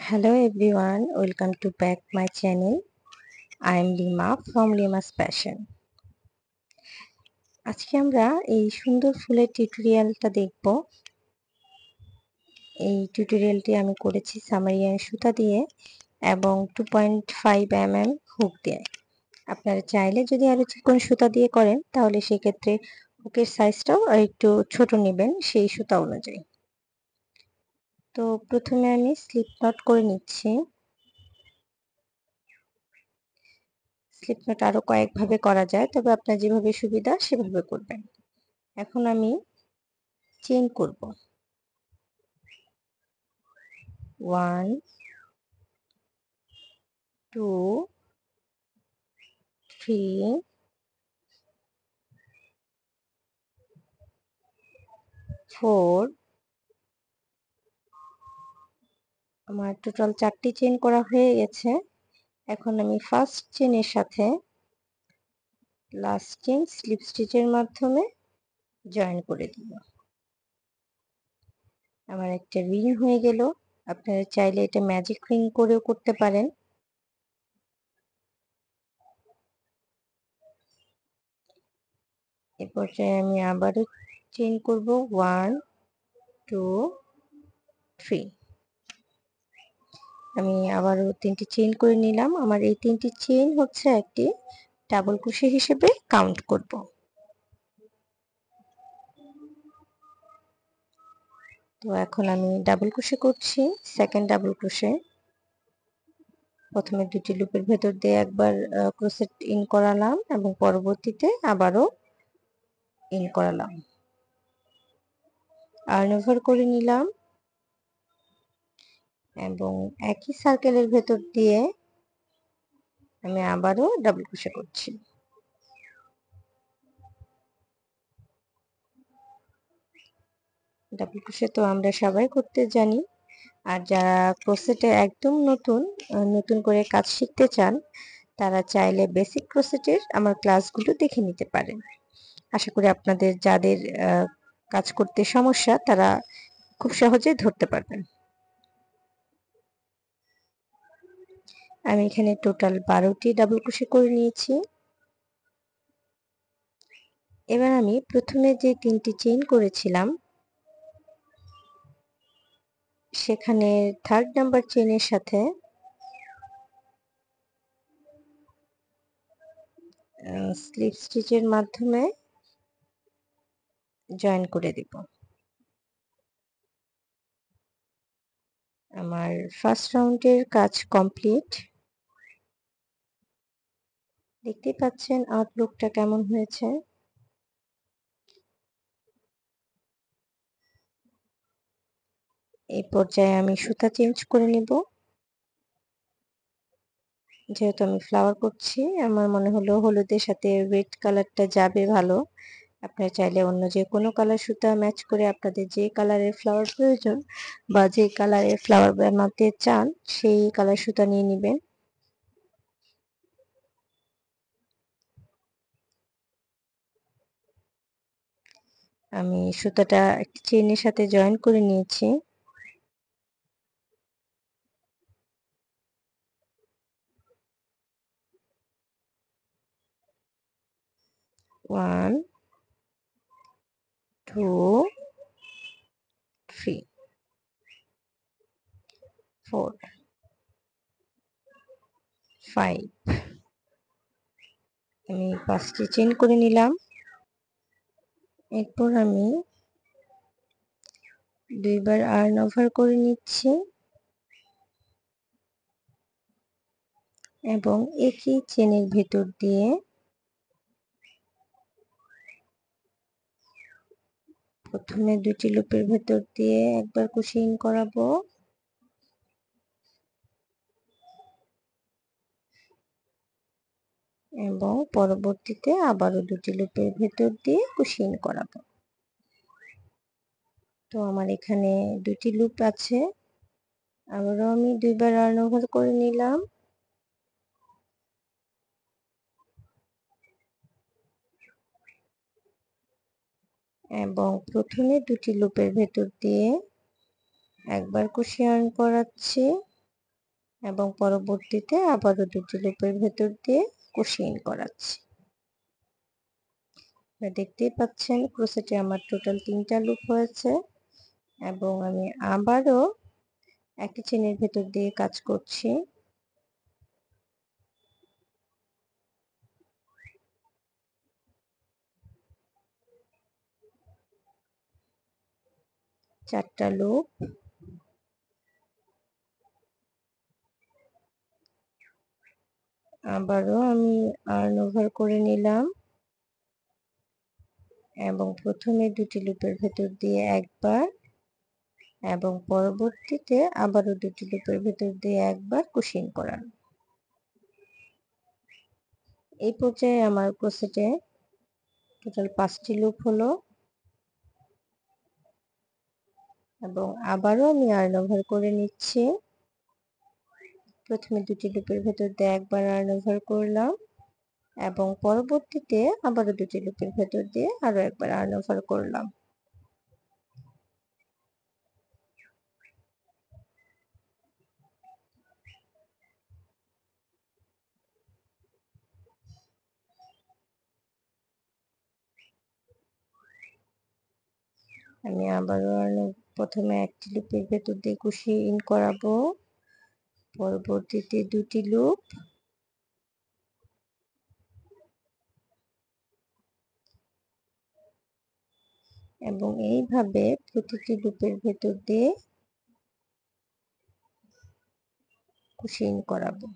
Hello everyone, welcome to back my channel. I am Lima from Lima's Passion. আজকে আমরা এই সুন্দর ফুলের টিউটোরিয়ালটা দেখব। এই টিউটোরিয়ালটি আমি করেছি সামারিয়ান সুতা দিয়ে এবং 2.5 mm হুক দিয়ে। আপনারা চাইলে যদি আরো চিকন সুতা দিয়ে করেন তাহলে সেক্ষেত্রে হুকের সাইজটাও একটু ছোট নেবেন সেই সুতা অনুযায়ী। তো প্রথমে আমি স্লিপ নট করে নিচ্ছি। স্লিপ নট আরো কয়েকভাবে করা যায়, তবে আপনার যেভাবে সুবিধা সেভাবে করবেন। এখন আমি চেইন করব 1 2 3 4 আমার টোটাল 4টি চেইন করা হয়ে গেছে। এখন আমি ফার্স্ট চেইনের সাথে লাস্ট চেইন স্লিপ স্টিচের মাধ্যমে জয়েন করে দিব। আমার একটা রিং হয়ে গেল। আপনারা চাইলে এটা ম্যাজিক রিং করেও করতে পারেন। এই পর্যায়ে আমি আবারও চেইন করব 1 2 3। আমি আবারও 3টি চেইন করে নিলাম। আমার এই 3টি চেইন হচ্ছে একটি ডাবল ক্রোশে হিসেবে কাউন্ট করব। তো এখন আমি ডাবল ক্রোশে করছি, সেকেন্ড ডাবল ক্রোশে। প্রথমে দুটি লুপের ভেতর দিয়ে একবার ক্রোশেট ইন করালাম এবং পরবর্তীতে আবারও ইন করালাম, আর্ন ওভার করে নিলাম এবং একই সার্কেলের ভেতর দিয়ে আমি আবারও ডাবল ক্রোশে করছি। ডাবল ক্রোশে তো আমরা সবাই করতে জানি, আর যারা ক্রোশেটে একদম নতুন করে কাজ শিখতে চান তারা চাইলে বেসিক ক্রোশেটের আমার ক্লাসগুলো দেখে নিতে পারেন। আশা করি আপনাদের যাদের কাজ করতে সমস্যা তারা খুব সহজেই ধরতে পারবেন। আমি এখানে টোটাল 12টি ডাবল ক্রোশে করে নিয়েছি। এবার আমি প্রথমে যে 3টি চেইন করেছিলাম সেখানে থার্ড নাম্বার চেইনের সাথে স্লিপ স্টিচের মাধ্যমে জয়েন করে দিব। আমার ফার্স্ট রাউন্ডের কাজ কমপ্লিট। দেখতে পাচ্ছেন আউটলুকটা কেমন হয়েছে। এই পর্যায়ে আমি সুতা চেঞ্জ করে নেব। যেহেতু আমি ফ্লাওয়ার করছি, আমার মনে হলো হলুদের সাথে রেড কালারটা যাবে ভালো। আপনারা চাইলে অন্য যে কোনো কালার সুতা ম্যাচ করে আপনাদের যে কালারের ফ্লাওয়ার প্রয়োজন বা যে কালারের ফ্লাওয়ার বানাতে চান সেই কালার সুতা নিয়ে নেবেন। আমি সুতাটা একটি চেইনের সাথে জয়েন করে নিয়েছি। ওয়ান 2 3 4 5। আমি 5টি চেইন করে নিলাম। এরপর আমি দুইবার আর্ন ওভার করে নিচ্ছি এবং একই চেনের ভেতর দিয়ে প্রথমে দুটি লুপের ভেতর দিয়ে একবার কুশি ইন করাবো এবং পরবর্তীতে আবারও দুটি লুপের ভেতর দিয়ে কুশি ইন করাবো। তো আমার এখানে দুটি লুপ আছে, আবারও আমি দুইবার আর্ন ওভার করে নিলাম এবং প্রথমে দুটি লুপের ভেতর দিয়ে একবার কুশি আর্ন করাচ্ছি এবং পরবর্তীতে আবারও 2টি লুপের ভেতর দিয়ে কুশিং করাচ্ছি। দেখতেই পাচ্ছেন ক্রোশেটে আমার টোটাল 3টা লুপ হয়েছে এবং আমি আবারও একই চেনের ভেতর দিয়ে কাজ করছি। চারটা লুপ, আবারও আমি আর্ন ওভার করে নিলাম এবং প্রথমে 2টি লুপের ভেতর দিয়ে একবার এবং পরবর্তীতে আবারও 2টি লুপের ভেতর দিয়ে একবার কুশিং করানো। এই পর্যায়ে আমার ক্রোশেটে টোটাল 5টি লুপ হলো এবং আবারও আমি আর্ন ওভার করে নিচ্ছি। প্রথমে 2টি লুপের ভেতর দিয়ে একবার আর্ন ওভার করলাম এবং পরবর্তীতে আবারও 2টি লুপের ভেতর দিয়ে আরো একবার আর্ন ওভার করলাম। আমি আবারও প্রথমে একটি লুপের ভেতর দিয়ে কুশি ইন করাবো, পরবর্তীতে 2টি লুপ এবং এইভাবে প্রতিটি লুপের ভেতর দিয়ে কুশি ইন করাবো।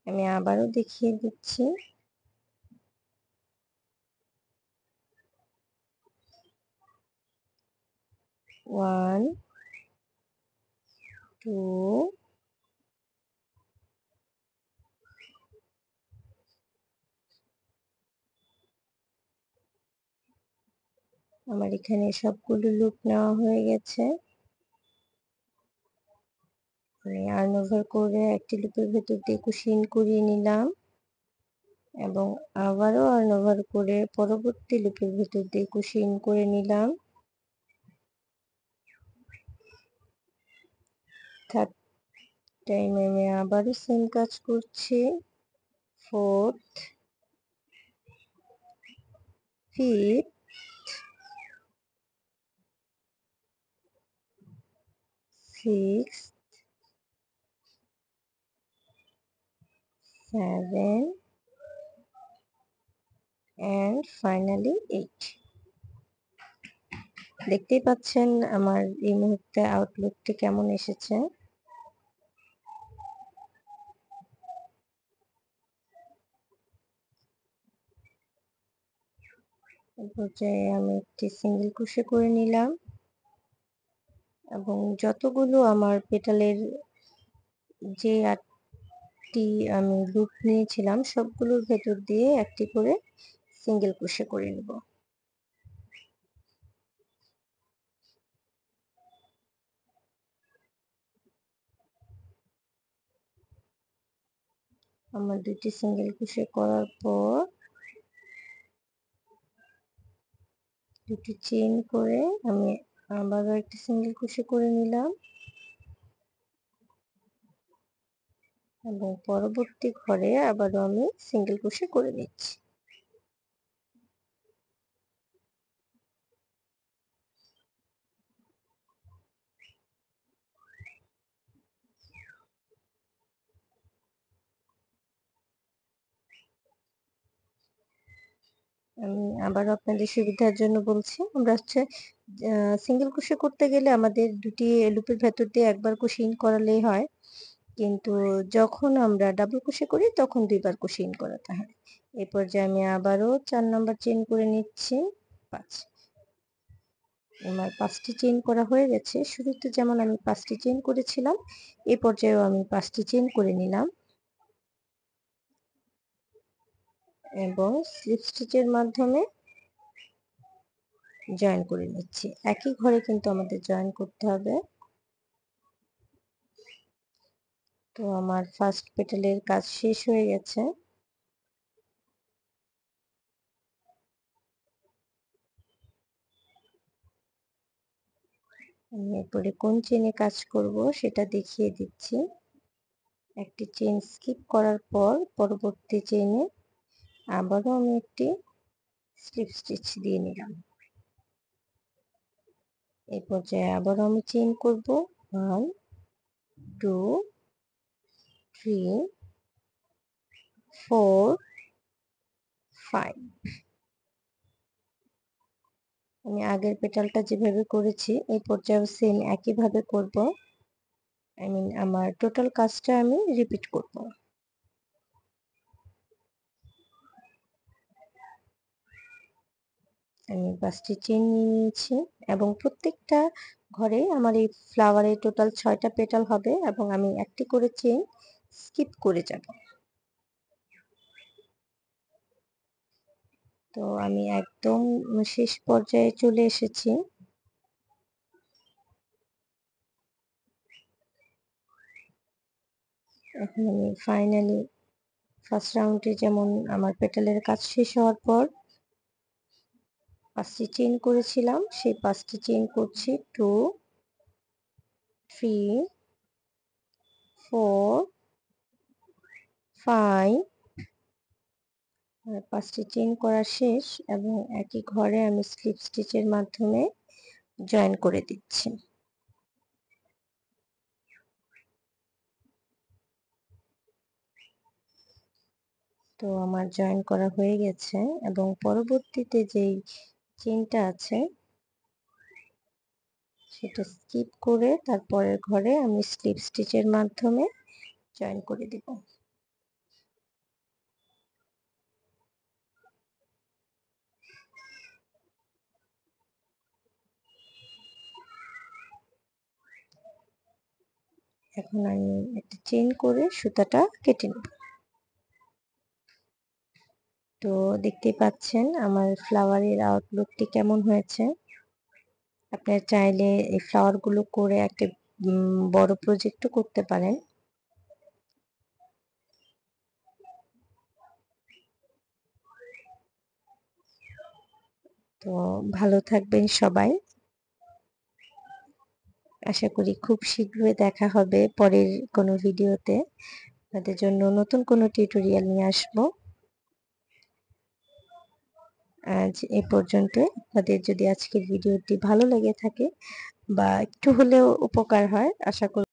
আমি আবারও দেখিয়ে দিচ্ছি। 1 2 আমার এখানে সবগুলো লুপ নেওয়া হয়ে গেছে। আমি আর্ন ওভার করে একটি লুপের ভেতর দিয়ে কুশি ইন করিয়ে নিলাম এবং আবারও আর্ন ওভার করে পরবর্তী লুপের ভেতর দিয়ে কুশি ইন করে নিলাম। থার্ড টাইম আমি আবারও সেম কাজ করছি। 4th 5th 6th 7 and finally 8। দেখতেই পাচ্ছেন আমার এই মুহূর্তে আউটলুকটি কেমন এসেছে। এই পর্যায়ে আমি একটি সিঙ্গেল ক্রোশে করে নিলাম এবং যতগুলো আমার পেটালের যে 8টি আমি লুপ নিয়েছিলাম সবগুলোর ভেতর দিয়ে একটি করে সিঙ্গেল ক্রোশে করে নেব। আমার 2টি সিঙ্গেল ক্রোশে করার পর 2টি চেইন করে আমি আবারও একটি সিঙ্গেল ক্রোশে করে নিলাম এবং পরবর্তী ঘরে আবারও আমি সিঙ্গেল ক্রোশে করে নিচ্ছি। আমি আবারও আপনাদের সুবিধার জন্য বলছি, আমরা হচ্ছে সিঙ্গেল ক্রোশে করতে গেলে আমাদের 2টি লুপের ভেতর দিয়ে একবার কুশি ইন করালেই হয়, কিন্তু যখন আমরা ডাবল ক্রোশে করি তখন 2বার কুশি ইন করাতে হয়। এই পর্যায়ে আমি আবারও 4 নাম্বার চেইন করে নিচ্ছি। 5 আমার 5টি চেইন করা হয়ে গেছে। শুরুতে যেমন আমি 5টি চেইন করেছিলাম, এই পর্যায়েও আমি 5টি চেইন করে নিলাম এবং স্লিপ স্টিচের মাধ্যমে জয়েন করে নিচ্ছি। একই ঘরে কিন্তু আমাদের জয়েন করতে হবে। তো আমার ফার্স্ট পেটালের কাজ শেষ হয়ে গেছে। আমি এরপরে কোন চেনে কাজ করব সেটা দেখিয়ে দিচ্ছি। একটি চেইন স্কিপ করার পর পরবর্তী চেইনে আবারও আমি একটি স্লিপ স্টিচ দিয়ে নিলাম। এই পর্যায়ে আবারও আমি চেইন করব 1 2 3 4 5। আমি আগের পেটালটা যেভাবে করেছি এই পর্যায়েও সেম একইভাবে করব। আমার টোটাল কাজটা আমি রিপিট করব। আমি 5টি চেইন নিয়ে নিয়েছি এবং প্রত্যেকটা ঘরে আমার এই ফ্লাওয়ারে টোটাল 6টা পেটাল হবে এবং আমি একটি করে চেইন স্কিপ করে যাব। তো আমি একদম শেষ পর্যায়ে চলে এসেছি। এখন আমি ফাইনালি ফার্স্ট রাউন্ডে যেমন আমার পেটালের কাজ শেষ হওয়ার পর 5টি চেইন করেছিলাম সেই 5টি চেইন করছি 2 3 4 5। 5টি চেইন করা শেষ এবং একই ঘরে আমি স্লিপ স্টিচের মাধ্যমে জয়েন করে দিচ্ছি। তো আমার জয়েন করা হয়ে গেছে এবং পরবর্তীতে যেই চেইনটা আছে সেটা স্কিপ করে তারপরের ঘরে আমি স্লিপ স্টিচের মাধ্যমে জয়েন করে দিব। এখন আমি একটা চেইন করে সুতাটা কেটে নেব। তো দেখতেই পাচ্ছেন আমার ফ্লাওয়ারের আউটলুকটি কেমন হয়েছে। আপনারা চাইলে এই ফ্লাওয়ারগুলো করে একটা বড় প্রজেক্টও করতে পারেন। তো ভালো থাকবেন সবাই। আশা করি খুব শীঘ্রই দেখা হবে পরের কোনো ভিডিওতে। আপনাদের জন্য নতুন কোনো টিউটোরিয়াল নিয়ে আসবো। আজ এ পর্যন্তই। আপনাদের যদি আজকের ভিডিওটি ভালো লেগে থাকে বা একটু হলেও উপকার হয় আশা করি